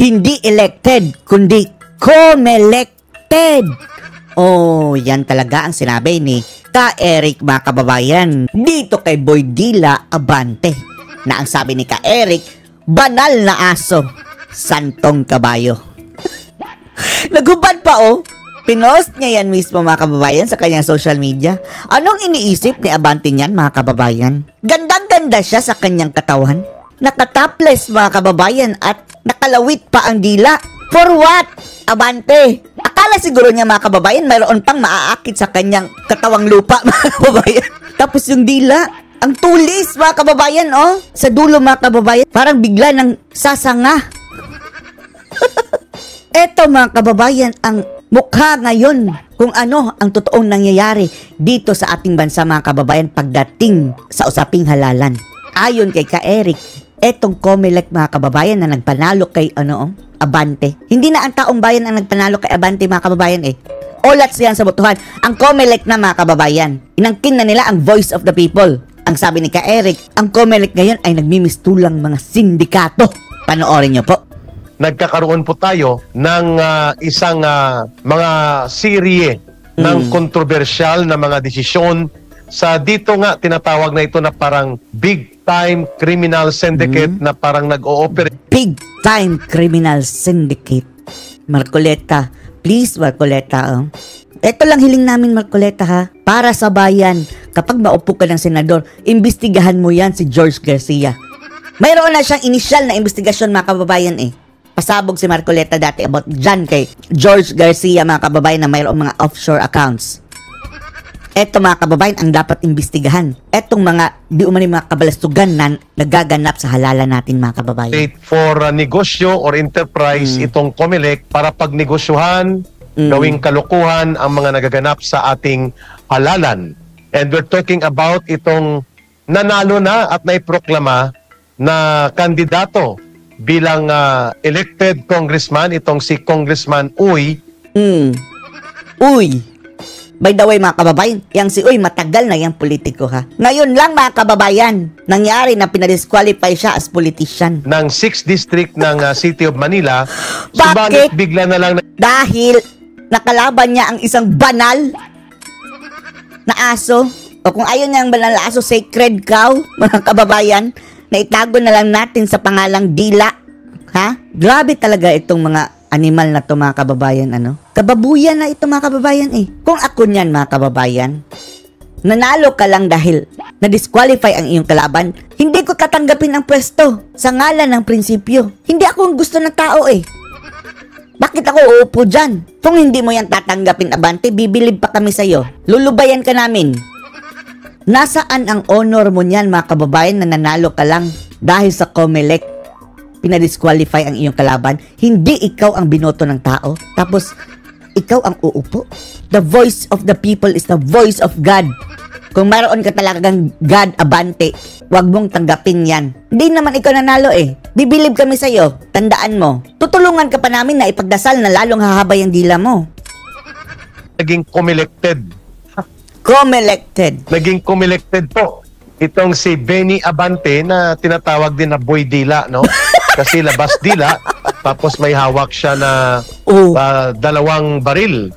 Hindi elected, kundi COMELECTED. Oh, yan talaga ang sinabi ni Ka Eric, mga kababayan, dito kay Boy Dila Abante, na ang sabi ni Ka Eric, banal na aso, santong kabayo. Nagubad pa oh. Pinost niya yan mismo, mga kababayan, sa kanyang social media. Anong iniisip ni Abante niyan, mga kababayan? Gandang-ganda siya sa kanyang katawan. Nakatopless, mga kababayan, at nakalawit pa ang dila. For what? Abante. Akala siguro niya, mga kababayan, mayroon pang maaakit sa kanyang katawang lupa, mga kababayan. Tapos yung dila, ang tulis, mga kababayan, oh. Sa dulo, mga kababayan, parang bigla ng sasanga. Eto, mga kababayan, ang mukha ngayon kung ano ang totoong nangyayari dito sa ating bansa, mga kababayan, pagdating sa usaping halalan. Ayon kay Ka Eric, etong COMELEC, mga kababayan, na nagpanalo kay Abante. Hindi na ang taong bayan ang nagpanalo kay Abante, mga kababayan eh. Olat siyan sa botohan. Ang COMELEC na, mga kababayan. Inangkin na nila ang voice of the people. Ang sabi ni Ka Eric, ang COMELEC ngayon ay nagmimistulang mga sindikato. Panoorin nyo po. Nagkakaroon po tayo ng isang mga serye ng kontrobersyal na mga desisyon sa dito nga tinatawag na ito na parang big time criminal syndicate na parang nag-ooperate. Big time criminal syndicate. Marcoleta, please Marcoleta. Ito lang hiling namin, Marcoleta, ha. Para sa bayan, kapag maupo ka ng senador, imbestigahan mo yan si George Garcia. Mayroon na siyang initial na investigasyon, mga kababayan eh. Pasabog si Marcoleta dati about dyan kay George Garcia, mga kababayan, na mayroong mga offshore accounts. Eto, mga kababayan, ang dapat imbestigahan. Etong mga di umani mga kabalastugan na nagaganap sa halalan natin, mga kababayan. For negosyo or enterprise itong COMELEC para pagnegosyohan, gawing kalukuhan ang mga nagaganap sa ating halalan. And we're talking about itong nanalo na at naiproklama na kandidato bilang elected congressman, itong si Congressman Uy. Uy. By the way, mga kababayan, yang si Uy matagal na yung politiko, ha. Ngayon lang, mga kababayan, nangyari na pinadisqualify siya as politician. Ng 6th District ng City of Manila. Bakit? Subalit bigla na lang dahil nakalaban niya ang isang banal na aso. O kung ayaw niya ang banal na aso, sacred cow, mga kababayan, na itago na lang natin sa pangalang Dila. Ha? Grabe talaga itong mga animal na to, mga kababayan, Kababuyan na ito, mga kababayan eh. Kung ako niyan, mga kababayan, nanalo ka lang dahil na-disqualify ang iyong kalaban, hindi ko tatanggapin ang pwesto sa ngalan ng prinsipyo. Hindi ako ang gusto ng tao eh. Bakit ako uupo dyan? Kung hindi mo yan tatanggapin, Abante, bibilib pa kami sa'yo. Lulubayan ka namin. Nasaan ang honor mo niyan, mga kababayan, na nanalo ka lang dahil sa COMELEC? Pinadisqualify ang iyong kalaban. Hindi ikaw ang binoto ng tao. Tapos, ikaw ang uupo. The voice of the people is the voice of God. Kung mayroon ka talagang God, Abante, huwag mong tanggapin yan. Hindi naman ikaw nanalo eh. Bibilib kami sa'yo. Tandaan mo. Tutulungan ka pa namin na ipagdasal na lalong hahabay ang dila mo. Naging COMELECTED. Naging COMELECTED po. Itong si Benny Abante na tinatawag din na Boy Dila, no? Kasi labas dila, tapos may hawak siya na 2 baril.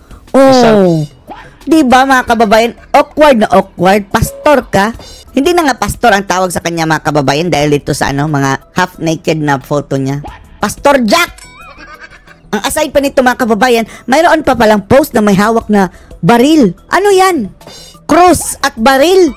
Diba, mga kababayan, awkward na awkward. Pastor ka. Hindi na nga pastor ang tawag sa kanya, mga kababayan, dahil ito sa mga half-naked na photo niya. Pastor Jack! Ang aside pa nito, mga kababayan, mayroon pa palang post na may hawak na baril. Ano yan? Cross at baril.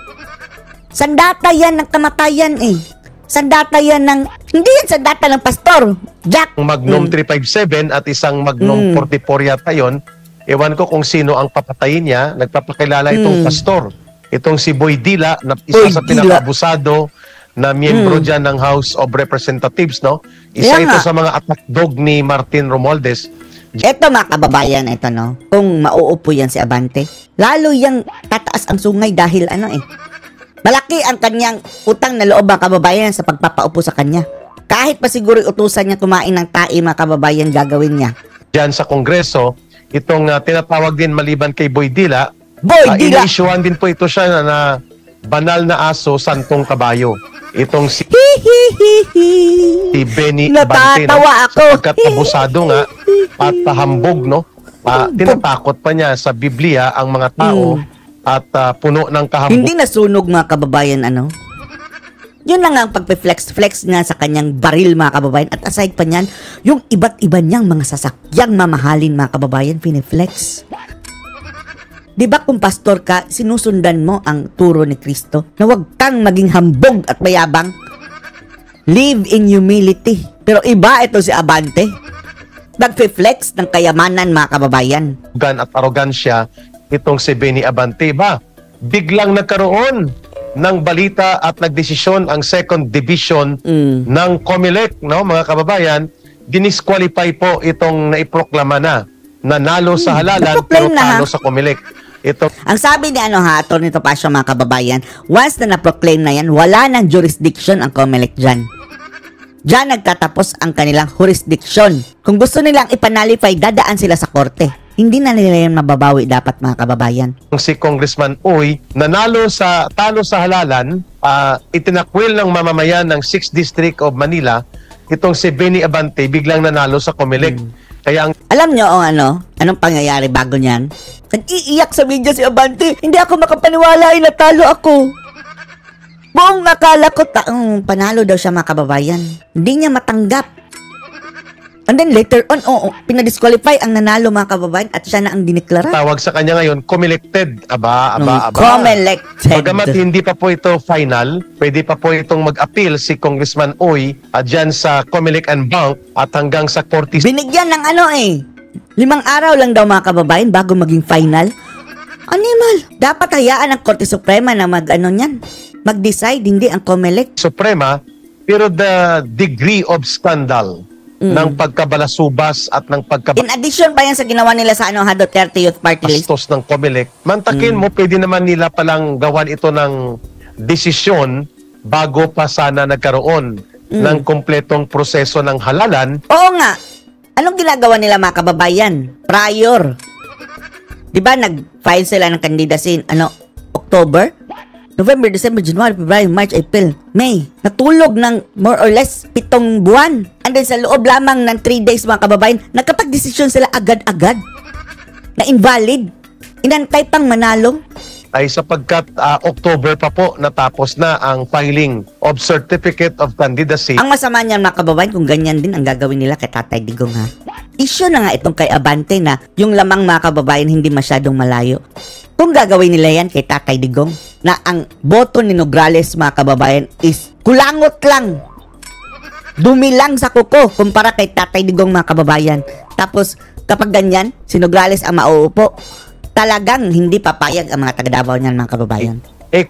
Sandata yan ng kamatayan eh. Sandata yan ng... Hindi yan sandata ng pastor. Jack. Magnum 357 at isang Magnum 44 yata yun. Ewan ko kung sino ang papatayin niya. Nagpapakilala itong pastor. Itong si Boy Dila, na isa sa pinaka-abusado na miyembro dyan ng House of Representatives, no? Isa ito sa mga attack dog ni Martin Romualdez. Eto, mga kababayan, ito, no? Kung mauupo yan si Abante, lalo yung tataas ang sungay dahil malaki ang kanyang utang na loob, mga kababayan, sa pagpapaupo sa kanya. Kahit pa siguro utusan niya kumain ng tae, mga kababayan, gagawin niya. Diyan sa Kongreso, itong tinatawag din maliban kay Boy Dila, Boy Dila! ini-issuean din po ito siya na banal na aso, santong kabayo. Itong si Benny Abante, no? Natatawa ako. Sapagkat abusado nga at hambog, no? Tinatakot pa niya sa Biblia ang mga tao at puno ng kahambog. Hindi nasunog mga kababayan, ano? Yun na nga ang pagpe-flex nga sa kanyang baril mga kababayan. At aside pa niyan, yung iba't iba niyang mga sasakyang mamahalin mga kababayan, piniflex. Diba kung pastor ka, sinusundan mo ang turo ni Kristo na huwag kang maging hambog at mayabang. Live in humility. Pero iba ito si Abante. Nagpe-flex ng kayamanan mga kababayan. At arogansya itong si Benny Abante ba? Biglang nagkaroon ng balita at nagdesisyon ang second division ng COMELEC, no, mga kababayan. Dinisqualify po itong naiproklama na nanalo sa halalan pero talo sa COMELEC. Ito. Ang sabi ni Atty. Topacio mga kababayan, once na na-proclaim na yan, wala ng jurisdiction ang COMELEC dyan. Diyan nagtatapos ang kanilang jurisdiction. Kung gusto nilang ipanalify, dadaan sila sa korte. Hindi na nila yan mababawi dapat mga kababayan. Si Congressman Uy, talo sa halalan, itinakwil ng mamamayan ng 6th District of Manila, itong si Benny Abante biglang nanalo sa COMELEC. Kaya alam nyo anong pangyayari bago niyan? Nag-iiyak sa media si Abante. Hindi ako makapaniwala ay natalo ako. Buong akala ko panalo daw siya mga kababayan. Hindi niya matanggap. And then later on, pinadisqualify ang nanalo mga kababayan at siya na ang diniklara. Tawag sa kanya ngayon, COMELECted. Aba. COMELECted. Pagamat hindi pa po ito final, pwede pa po itong mag-appeal si Congressman Uy dyan sa COMELEC and Bank at hanggang sa Korte. Binigyan ng 5 araw lang daw mga kababayan bago maging final. Animal. Dapat hayaan ng Korte Suprema na mag-decide, hindi ang COMELEC. Suprema, pero the degree of scandal ng pagkabalasubas at ng In addition pa yan sa ginawa nila sa Duterte Youth Party List. Bastos ng COMELEC, mantakin mo, pwede naman nila palang gawan ito ng desisyon bago pa sana nagkaroon ng kompletong proseso ng halalan. Oo nga. Anong ginagawa nila mga kababayan? Prior. Diba nag-file sila ng candidacy October? November, December, January, February, March, April, May. Natulog ng more or less 7 buwan. And then sa loob lamang ng 3 days mga kababayan, nagkapag-desisyon sila agad-agad na invalid. Inantay pang manalo. Ay sapagkat October pa po natapos na ang filing of Certificate of Candidacy. Ang masama niyan mga kababayan, kung ganyan din ang gagawin nila kay Tatay Digong ha. Issue na nga itong kay Abante na yung lamang mga kababayan hindi masyadong malayo. Kung gagawin nila yan kay Tatay Digong, na ang boto ni Nograles mga kababayan is kulangot lang. Dumi lang sa kuko kumpara kay Tatay Digong mga kababayan. Tapos kapag ganyan, si Nograles ang mauupo, talagang hindi papayag ang mga taga-Davao niyan mga kababayan.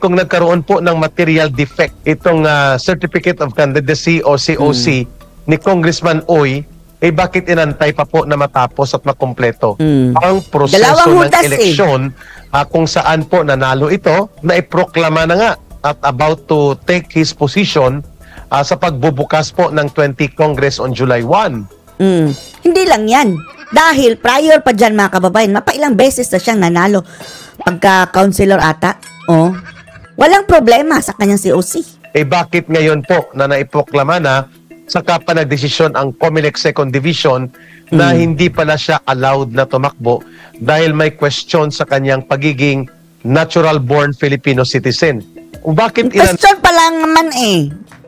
Kung nagkaroon po ng material defect itong Certificate of Candidacy o COC ni Congressman Uy, bakit inantay pa po na matapos at makumpleto ang proseso ng eleksyon kung saan po nanalo ito, na iproklama na nga at about to take his position sa pagbubukas po ng 20 Congress on July 1. Hindi lang yan. Dahil prior pa dyan mga kababayan, mapailang beses na siyang nanalo pagka-councilor ata. Walang problema sa kanyang COC. Bakit ngayon po na naiproklama na saka pa nagdesisyon ang COMELEC Second Division na hindi pala siya allowed na tumakbo dahil may question sa kanyang pagiging natural-born Filipino citizen? Bakit question pa lang naman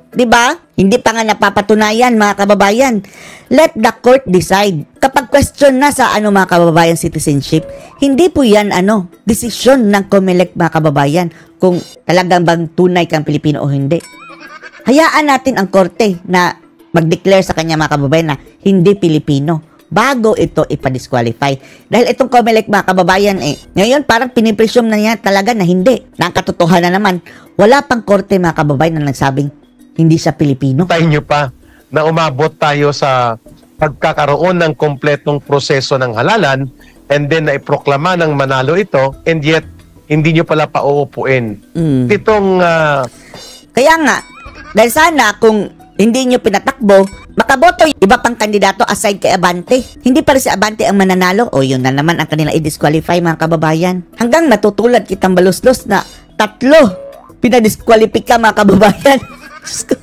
Diba? Hindi pa nga napapatunayan mga kababayan. Let the court decide. Kapag question na sa mga kababayan citizenship, hindi po yan desisyon ng COMELEC mga kababayan kung talagang bang tunay kang Pilipino o hindi. Hayaan natin ang korte na mag-declare sa kanya mga kababayan na hindi Pilipino bago ito ipa-disqualify. Dahil itong COMELEC mga kababayan ngayon parang pinipresume na niya talaga na hindi. Na ang katotohanan naman, wala pang korte mga kababayan na nagsabing hindi siya Pilipino. Tayo nyo pa na umabot tayo sa pagkakaroon ng kompletong proseso ng halalan and then naiproklama ng manalo ito and yet hindi nyo pala pauupuin. Itong kaya nga, dahil sana kung hindi nyo pinatakbo, makaboto iba pang kandidato aside kay Abante. Hindi pa rin si Abante ang mananalo. Yun na naman ang kanila i-disqualify mga kababayan. Hanggang natutulad kitang baluslos na 3 pinadiskwalipika mga kababayan. Diyos ko.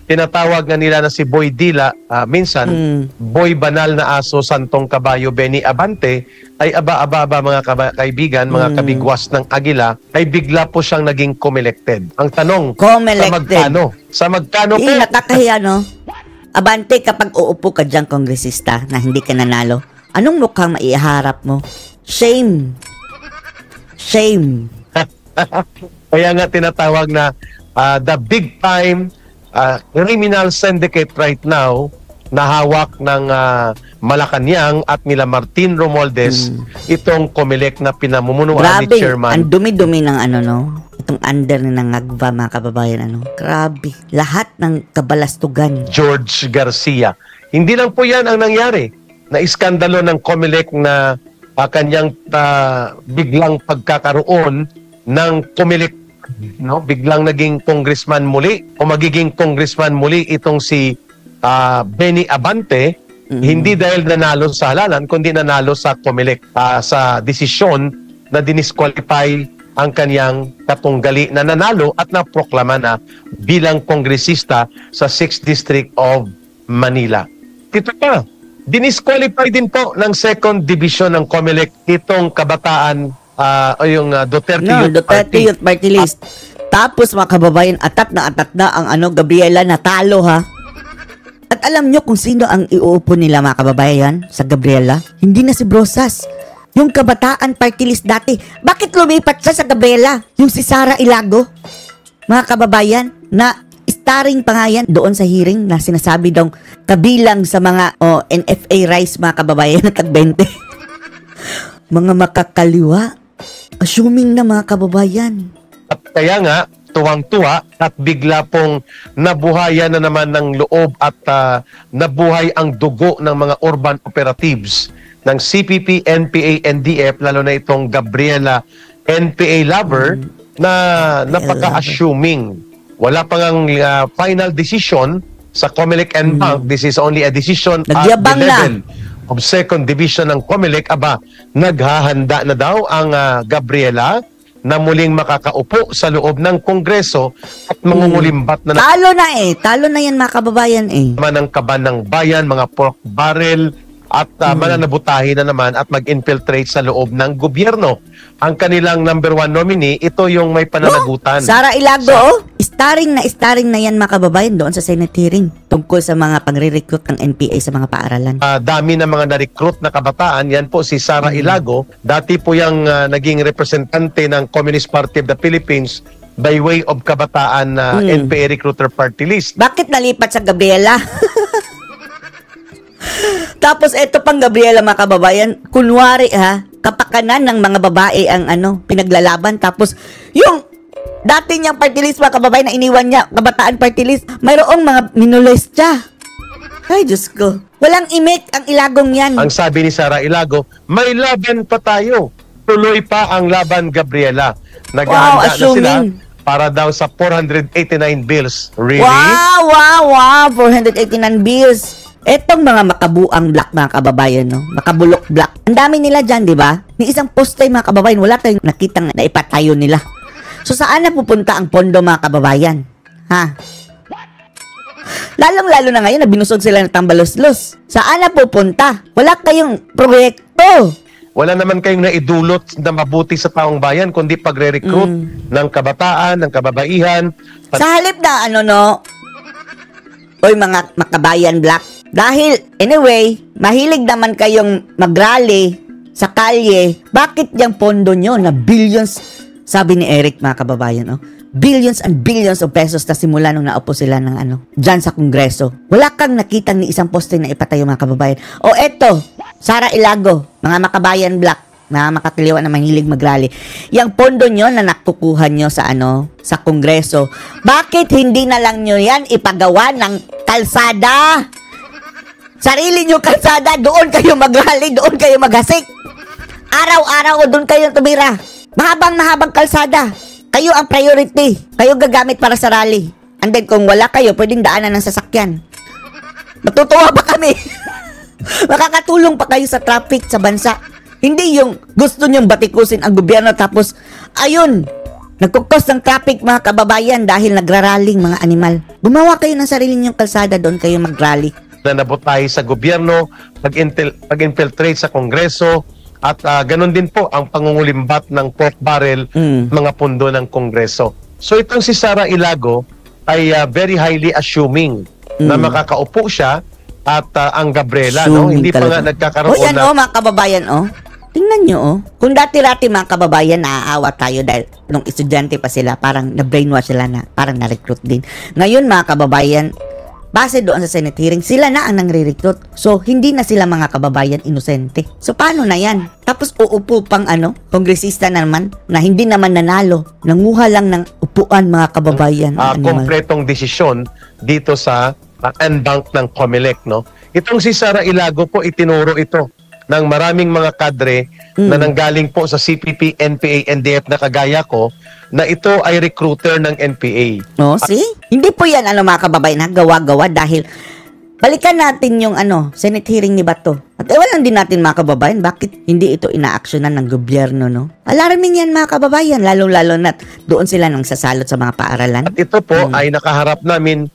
Tinatawag nga nila na si Boy Dila, minsan, Boy Banal na Aso, Santong Kabayo, Benny Abante, ay aba-aba mga kaibigan, mga kabigwas ng Agila, ay bigla po siyang naging comelected. Ang tanong, Sa magkano po? Nakakahiya, no? Abante, kapag uupo ka dyan, kongresista, na hindi ka nanalo, anong mukhang maiharap mo? Shame. Shame. Kaya nga tinatawag na the big time criminal syndicate right now na hawak ng Malacanang at nila Martin Romualdez, itong COMELEC na pinamumunuan ni Chairman. Ang dumi-dumi ng itong under ng Agva, mga kababayan, Grabe. Lahat ng kabalastugan. George Garcia. Hindi lang po yan ang nangyari. Na iskandalo ng COMELEC na kanyang biglang pagkakaroon ng COMELEC, biglang naging congressman muli o magiging congressman muli itong si Benny Abante, hindi dahil nanalo sa halalan kundi nanalo sa COMELEC sa desisyon na dinisqualify ang kanyang katunggali na nanalo at naproklama na bilang kongresista sa 6th District of Manila. Ito pa, dinisqualify din po ng 2nd Division ng COMELEC itong kabataan yung Duterte Youth Party List. Tapos mga kababayan, atat na ang Gabriela natalo, ha. At alam nyo kung sino ang iuupo nila, mga kababayan, sa Gabriela? Hindi na si Brosas. Yung kabataan party list dati. Bakit lumipat siya sa Gabriela? Yung si Sara Ilago, mga kababayan, na starring pa nga yan doon sa hearing na sinasabi daw kabilang sa mga NFA rice, mga kababayan, na tag-20. Mga makakaliwa. Assuming na, mga kababayan. At kaya nga, tuwang-tuwa at bigla pong nabuhayan na naman ng loob at nabuhay ang dugo ng mga urban operatives ng CPP, NPA, NDF, lalo na itong Gabriela NPA lover na napaka-assuming. Wala pang ang final decision sa COMELEC and Bank. This is only a decision at the level of 2nd Division ng COMELEC. Naghahanda na daw ang Gabriela na muling makakaupo sa loob ng Kongreso at mangungulimbat na Talo na yan, mga kababayan ng kaban ng bayan, mga pork barrel at mananabutahin na naman at mag-infiltrate sa loob ng gobyerno. Ang kanilang number 1 nominee, ito yung may pananagutan. Sara Ilago, starring na yan, mga kababayan, doon sa Senate hearing tungkol sa mga pagre-recruit ng NPA sa mga paaralan. Dami na mga na-recruit na kabataan. Yan po si Sara Ilago. Dati po yung naging representante ng Communist Party of the Philippines by way of kabataan na NPA recruiter party list. Bakit nalipat sa Gabriela? Tapos eto pang Gabriela, mga kababayan, kunwari kapakanan ng mga babae ang pinaglalaban. Tapos yung dati niyang party list, mga kababayan, na iniwan niya, kabataan party list, mayroong mga minolestya. Ay, Diyos ko. Walang imik ang Ilagong yan. Ang sabi ni Sara Ilago, may laban pa tayo. Tuloy pa ang laban, Gabriela. Naghahanda na sila para daw sa 489 bills. Really? Wow! 489 bills. Etong mga makabuang black, mga kababayan, makabulok black. Ang dami nila dyan, di ba? Ni isang poste, mga kababayan, wala tayong nakitang naipatayo nila. So, saan na pupunta ang pondo, mga kababayan? Lalong-lalo na ngayon na binusog sila ng tambalos-los. Saan na pupunta? Wala kayong proyekto. Wala naman kayong naidulot na mabuti sa taong bayan, kundi pagre-recruit ng kabataan, ng kababaihan. Sa halip na oy, mga makabayan black. Dahil, anyway, mahilig naman kayong mag-rally sa kalye. Bakit yung pondo nyo na billions, sabi ni Eric, mga kababayan, billions and billions of pesos na simula nung naupo sila ng dyan sa Kongreso. Wala kang nakitang ni isang poste na ipatayo, mga kababayan. O eto, Sara Ilago, mga makabayan black, mga makatiliwa na mahilig mag-rally. Yung pondo nyo na nakukuha nyo sa sa Kongreso, bakit hindi na lang nyo yan ipagawa ng kalsada? Sarili nyo kalsada, doon kayo mag-rally, doon kayo maghasik. Araw-araw doon kayo tumira. Mahabang kalsada. Kayo ang priority. Kayo gagamit para sa rally. And then kung wala kayo, pwedeng daanan ng sasakyan. Matutuwa pa kami. Makakatulong pa kayo sa traffic sa bansa. Hindi yung gusto nyong batikusin ang gobyerno tapos, ayun, Nagkukos ng traffic mga kababayan dahil nagraraling mga animal. Gumawa kayo ng sarili ninyong kalsada, doon kayo mag-rally. Na nabutay sa gobyerno, pag-infiltrate sa Kongreso, at ganun din po ang pangungulimbat ng pork barrel, mga pundo ng Kongreso. So itong si Sara Ilago ay very highly assuming na makakaupo siya at ang Gabriela, no? Hindi pa nga nagkakaroon yan, mga kababayan, tingnan nyo, Kung dati-rati mga kababayan, naaawa tayo dahil nung estudyante pa sila, parang na-brainwash sila na, parang na-recruit din. Ngayon mga kababayan, base doon sa Senate hearing, sila na ang nangre-recruit. So, hindi na sila mga kababayan inosente. So, paano na yan? Tapos, uupo pang kongresista naman na hindi naman nanalo. Nanguha lang ng upuan mga kababayan. Kompletong desisyon dito sa en-bank ng COMELEC, no? Itong si Sara Ilago po, itinuro ito ng maraming mga kadre na nanggaling po sa CPP, NPA, NDF na kagaya ko, na ito ay recruiter ng NPA. See? Hindi po yan, mga kababayan, gawa-gawa dahil balikan natin yung Senate hearing ni Bato. At ewan din natin mga kababayan, bakit hindi ito inaaksyonan ng gobyerno, no? Alarming yan mga kababayan, lalo-lalo na doon sila nang sasalot sa mga paaralan. At ito po ay nakaharap namin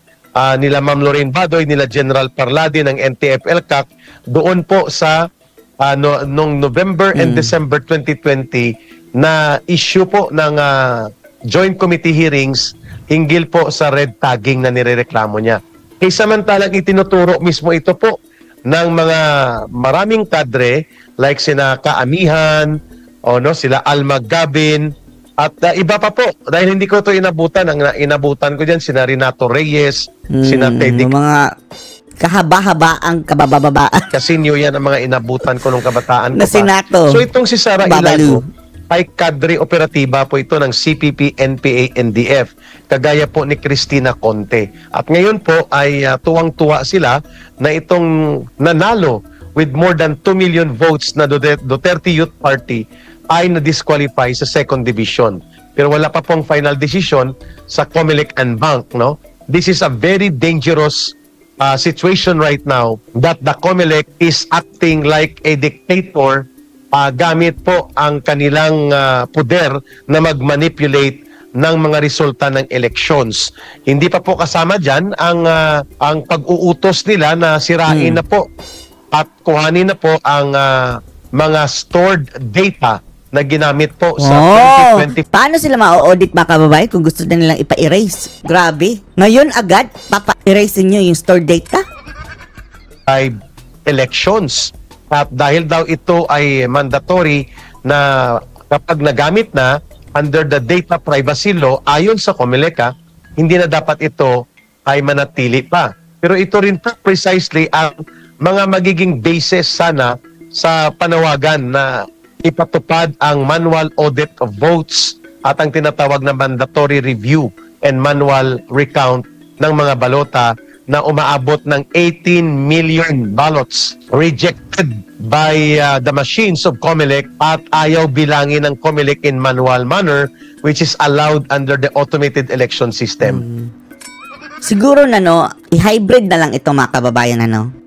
nila Ma'am Lorraine Badoy, nila General Parlade ng NTF-ELCAC, doon po sa noong November and December 2020 na issue po ng joint committee hearings hinggil po sa red tagging na nirereklamo niya. Kaya samantalang itinuturo mismo ito po ng mga maraming kadre like sina Kaamihan, sila Alma Gabin, at iba pa po. Dahil hindi ko ito inabutan. Ang inabutan ko dyan, sina Renato Reyes, sina Teddy. Mga kahaba-habaang kabababaan. Kasi nyo yan ang mga inabutan ko nung kabataan ko na Senato. So itong si Sara Ilago ay kadre operatiba po ito ng CPP, NPA, NDF. Kagaya po ni Cristina Conte. At ngayon po ay tuwang-tuwa sila na itong nanalo with more than 2 million votes na Duterte Youth Party ay na-disqualify sa second division. Pero wala pa pong final decision sa COMELEC and Bank, no? This is a very dangerous situation right now that the COMELEC is acting like a dictator gamit po ang kanilang poder na mag-manipulate ng mga resulta ng elections. Hindi pa po kasama dyan ang pag-uutos nila na sirain na po at kuhanin na po ang mga stored data na ginamit po sa 2020. Paano sila ma-audit mga kababayan kung gusto na nilang ipa-erase? Grabe. Ngayon agad, papa-erase nyo yung stored data? Elections. At dahil daw ito ay mandatory na kapag nagamit na under the data privacy law, ayon sa COMELEC, hindi na dapat ito ay manatili pa. Pero ito rin po precisely ang mga magiging basis sana sa panawagan na ipatupad ang manual audit of votes at ang tinatawag na mandatory review and manual recount ng mga balota na umaabot ng 18 million ballots rejected by the machines of COMELEC at ayaw bilangin ng COMELEC in manual manner which is allowed under the automated election system. Siguro i-hybrid na lang ito mga kababayan,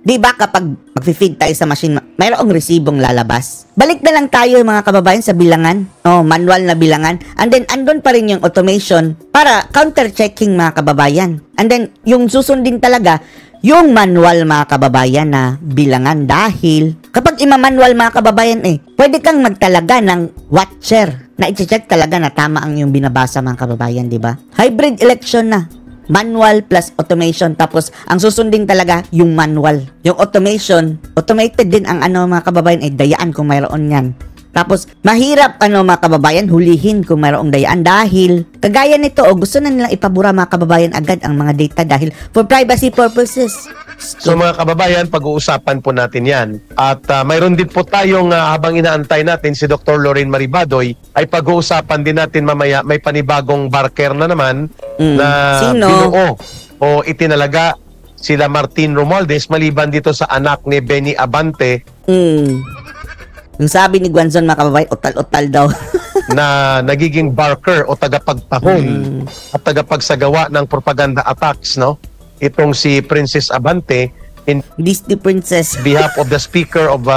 Di ba kapag mag-feed tayo sa machine, mayroong resibong lalabas? Balik na lang tayo mga kababayan sa bilangan. Manual na bilangan. And then, andun pa rin yung automation para counter-checking mga kababayan. And then, yung susundin talaga, yung manual mga kababayan na bilangan. Dahil, kapag ima-manual mga kababayan pwede kang magtalaga ng watcher na i-check talaga na tama ang yung binabasa mga kababayan, di ba? Hybrid election na. Manual plus automation. Tapos, ang susundin talaga, yung manual. Yung automation, automated din ang mga kababayan ay dayaan kung mayroon yan. Tapos, mahirap mga kababayan, hulihin kung mayroong dayaan dahil, kagaya nito, gusto na nilang ipabura mga kababayan agad ang mga data dahil for privacy purposes. So mga kababayan, pag-uusapan po natin yan. At mayroon din po tayong habang inaantay natin si Dr. Lorraine Maribadoy, ay pag-uusapan din natin mamaya, may panibagong barker na naman na binuo o itinalaga sila Martin Romualdez maliban dito sa anak ni Benny Abante. Yung sabi ni Guanzon mga kababayan, otal-otal daw. Na nagiging barker o tagapagpahon at tagapagsagawa ng propaganda attacks, no? Itong si Princess Abante in Disney Princess behalf of the Speaker of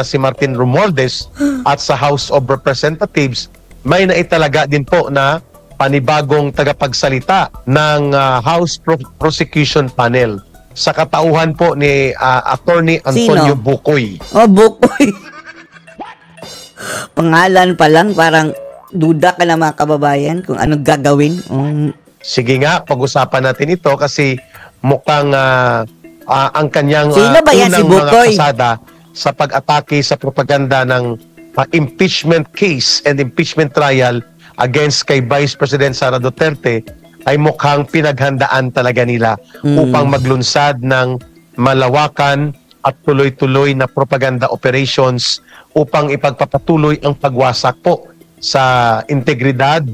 si Martin Romualdez at sa House of Representatives may naitalaga din po na panibagong tagapagsalita ng House Prosecution Panel sa katauhan po ni Attorney Antonio Sino? Bukoy. Oh, Bukoy. Pangalan pa lang, parang duda ka na mga kababayan kung anong gagawin. Sige nga, pag-usapan natin ito kasi mukhang ang kanyang Sino ba yan, si unang mga Bukoy? kasada sa pag-atake sa propaganda ng impeachment case and impeachment trial against kay Vice President Sara Duterte ay mukhang pinaghandaan talaga nila upang maglunsad ng malawakan at tuloy-tuloy na propaganda operations upang ipagpapatuloy ang pagwasak po sa integridad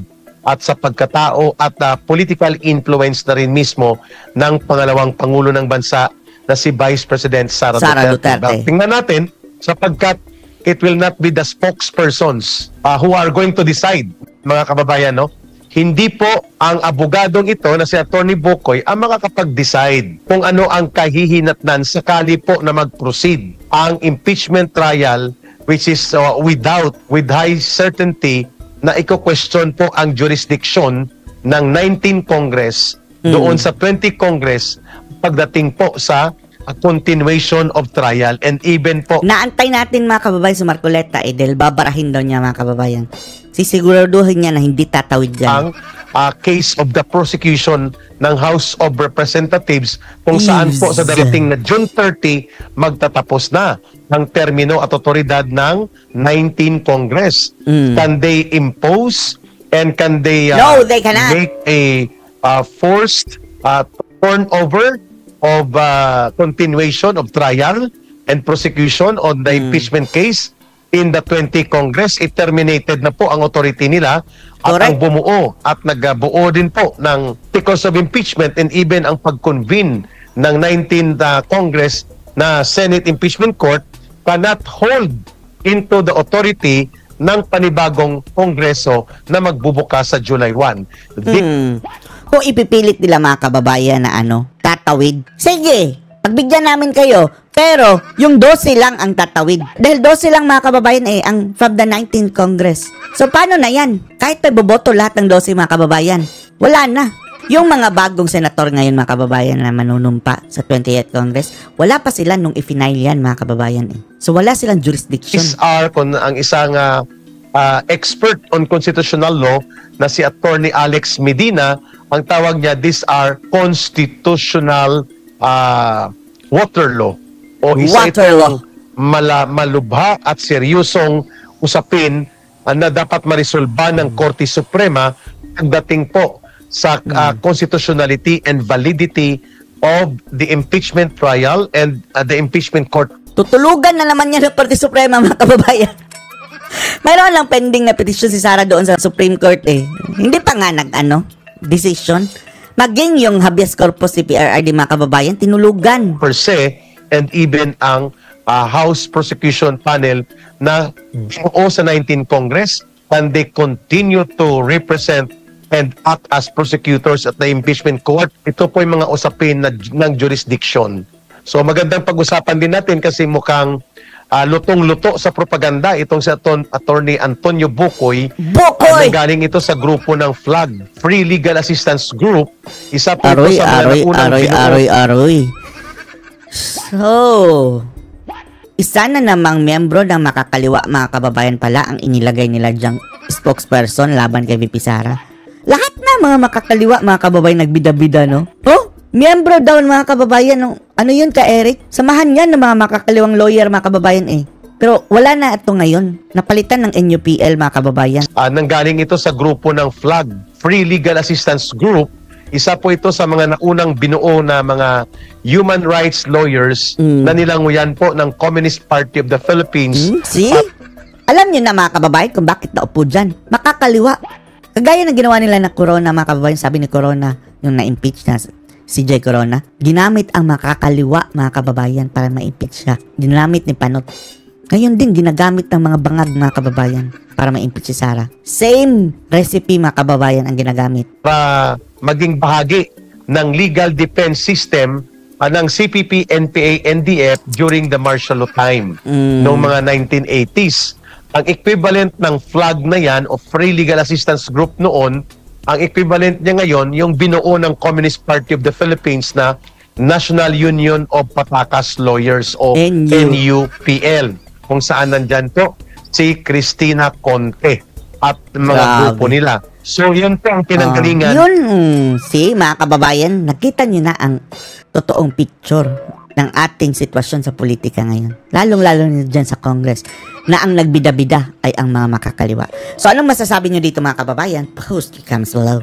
at sa pagkatao at political influence na rin mismo ng pangalawang Pangulo ng Bansa na si Vice President Sara Duterte. Tingnan natin sapagkat it will not be the spokespersons who are going to decide, mga kababayan, no? Hindi po ang abogadong ito na si Attorney Bukoy ang makakapag-decide kung ano ang kahihinatnan sakali po na mag-proceed ang impeachment trial, which is with high certainty na iko-question po ang jurisdiction ng 19 Congress doon sa 20 Congress pagdating po sa continuation of trial and even po Naantay natin mga kababayan sa Marcoleta dahil babarahin daw niya mga kababayan. Sisiguraduhin niya na hindi tatawid dyan. ang case of the prosecution ng House of Representatives kung saan po sa darating na June 30 magtatapos na ang termino at otoridad ng 19 Congress. Can they impose and can they, No, they cannot. make a forced turnover of continuation of trial and prosecution on the impeachment case in the 20 Congress? It terminated na po ang authority nila at ang bumuo at nagbuo din po ng because of impeachment and even ang pag-convene ng 19th Congress na Senate Impeachment Court cannot hold into the authority ng panibagong Kongreso na magbubukas sa July 1. Kung ipipilit nila mga kababayan na tatawid, sige, pagbigyan namin kayo, pero yung 12 lang ang tatawid. Dahil 12 lang mga kababayan ang from the 19th Congress. So paano na yan? Kahit pa boboto lahat ng 12 mga kababayan, wala na. Yung mga bagong senator ngayon mga kababayan na manunumpa sa 28th Congress, wala pa sila nung i-final yan mga kababayan. So wala silang jurisdiction. Kung ang isang expert on constitutional law na si Attorney Alex Medina, ang tawag niya, these are constitutional water law. O isa itong malubha at seryosong usapin na dapat marisolba ng Korte Suprema pagdating po sa constitutionality and validity of the impeachment trial and the impeachment court. Tutulugan na naman niya ng Korte Suprema mga kababayan. Mayroon lang pending na petisyon si Sara doon sa Supreme Court Hindi pa nga decision. Maging yung habeas corpus si PRRD mga kababayan, tinulugan. Per se, and even ang House Prosecution Panel na buo sa 19 Congress, and they continue to represent and act as prosecutors at the impeachment court. Ito po yung mga usapin ng jurisdiction. So magandang pag-usapan din natin kasi mukhang lutong-luto sa propaganda itong si Attorney Antonio Bukoy. Galing ito sa grupo ng FLAG, Free Legal Assistance Group. Isa po ito sa mga unang aroy. So, isa na namang miyembro ng makakaliwa mga kababayan pala ang inilagay nila dyang spokesperson laban kay VP Sara. Lahat na mga makakaliwa mga kababayan nagbida-bida, no? Miyembro daw mga kababayan, no? Ano yun ka, Eric? Samahan yan ng mga makakaliwang lawyer mga kababayan Pero wala na ito ngayon. Napalitan ng NUPL mga kababayan. Nanggaling ito sa grupo ng FLAG, Free Legal Assistance Group. Isa po ito sa mga naunang binuo na mga human rights lawyers na nilanguyan po ng Communist Party of the Philippines. See? Alam niyo na mga kababayan kung bakit naupo dyan. Makakaliwa. Kagaya ng ginawa nila na Corona mga kababayan. Sabi ni Corona, yung na-impeach na si Jay Corona, ginamit ang makakaliwa mga kababayan para ma-impeach siya. Ginamit ni Panot. Ngayon din, ginagamit ng mga bangag mga kababayan para ma-impeach si Sara. Same recipe mga kababayan ang ginagamit. Para maging bahagi ng legal defense system ng CPP, NPA, NDF during the martial law time noong mga 1980s. Ang equivalent ng flag na yan o Free Legal Assistance Group noon, ang equivalent niya ngayon yung binuo ng Communist Party of the Philippines na National Union of Patakas Lawyers o NUPL, kung saan nandyan po si Cristina Conte at mga grupo nila. So yun po ang pinanggalingan. Yun, mga kababayan, nakita nyo na ang totoong picture ng ating sitwasyon sa politika ngayon. Lalong-lalo na dyan sa Congress na ang nagbida-bida ay ang mga makakaliwa. So anong masasabi nyo dito mga kababayan? Post your comments below.